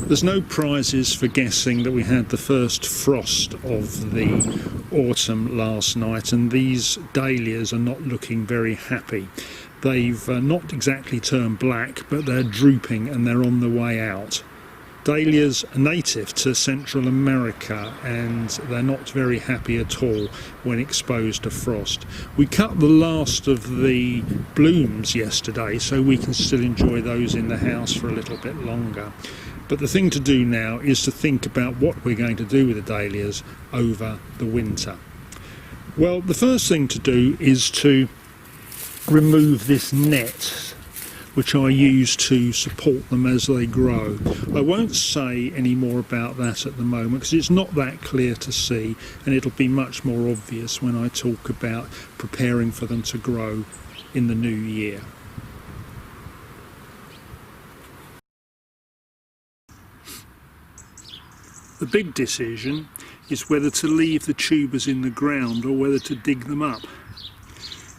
There's no prizes for guessing that we had the first frost of the autumn last night, and these dahlias are not looking very happy. They've not exactly turned black, but they're drooping and they're on the way out. Dahlias are native to Central America and they're not very happy at all when exposed to frost. We cut the last of the blooms yesterday, so we can still enjoy those in the house for a little bit longer. But the thing to do now is to think about what we're going to do with the dahlias over the winter. Well, the first thing to do is to remove this net which I use to support them as they grow. I won't say any more about that at the moment because it's not that clear to see, and it'll be much more obvious when I talk about preparing for them to grow in the new year. The big decision is whether to leave the tubers in the ground or whether to dig them up.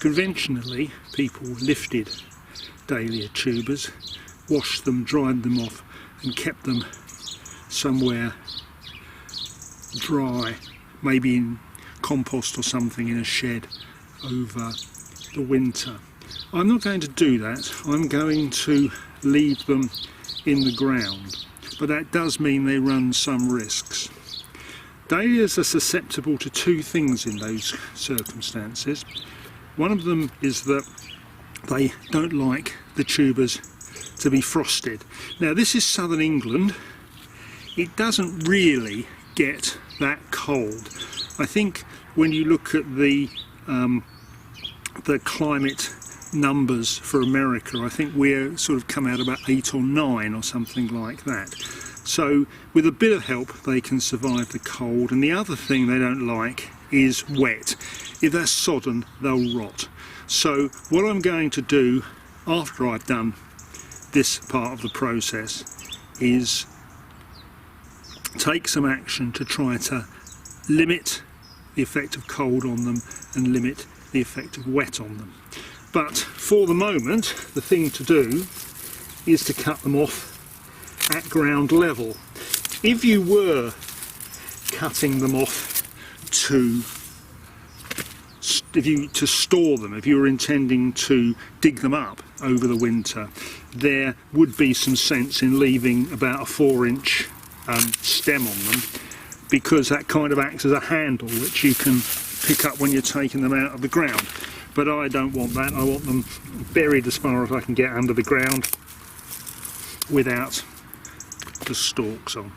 Conventionally, people lifted dahlia tubers, washed them, dried them off and kept them somewhere dry, maybe in compost or something in a shed over the winter. I'm not going to do that. I'm going to leave them in the ground, but that does mean they run some risks. Dahlias are susceptible to two things in those circumstances. One of them is that they don't like the tubers to be frosted. Now, this is southern England. It doesn't really get that cold. I think when you look at the climate numbers for America, I think we're sort of come out about 8 or 9 or something like that. So with a bit of help they can survive the cold. And the other thing they don't like is wet. If they're sodden, they'll rot. So what I'm going to do after I've done this part of the process is take some action to try to limit the effect of cold on them and limit the effect of wet on them. But for the moment, the thing to do is to cut them off at ground level. If you were cutting them off to store them, if you were intending to dig them up over the winter, there would be some sense in leaving about a 4-inch stem on them, because that kind of acts as a handle which you can pick up when you're taking them out of the ground. But I don't want that. I want them buried as far as I can get under the ground without the stalks on.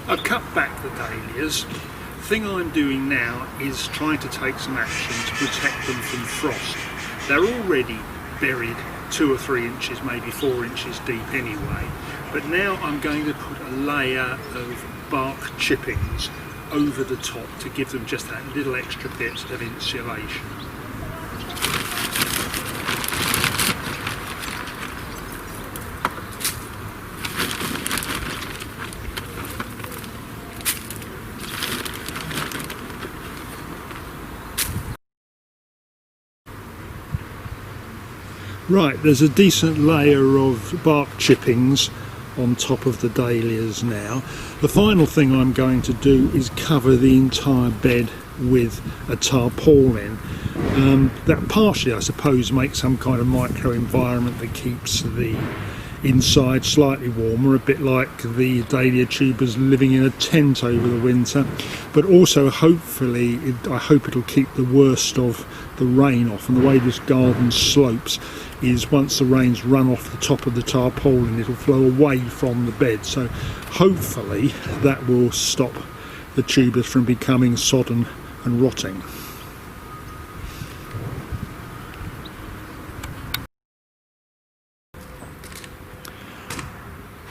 I've cut back the dahlias. The thing I'm doing now is trying to take some action to protect them from frost. They're already buried 2 or 3 inches, maybe 4 inches deep anyway, but now I'm going to put a layer of bark chippings over the top to give them just that little extra bit of insulation. Right, there's a decent layer of bark chippings on top of the dahlias now. The final thing I'm going to do is cover the entire bed with a tarpaulin. That partially, I suppose, makes some kind of micro-environment that keeps the inside slightly warmer, a bit like the dahlia tubers living in a tent over the winter, but also hopefully I hope it'll keep the worst of the rain off. And the way this garden slopes is once the rains run off the top of the tarpaulin, it'll flow away from the bed, so hopefully that will stop the tubers from becoming sodden and rotting.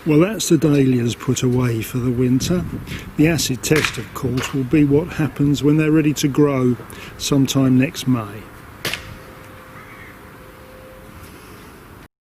Well, that's the dahlias put away for the winter. The acid test, of course, will be what happens when they're ready to grow sometime next May.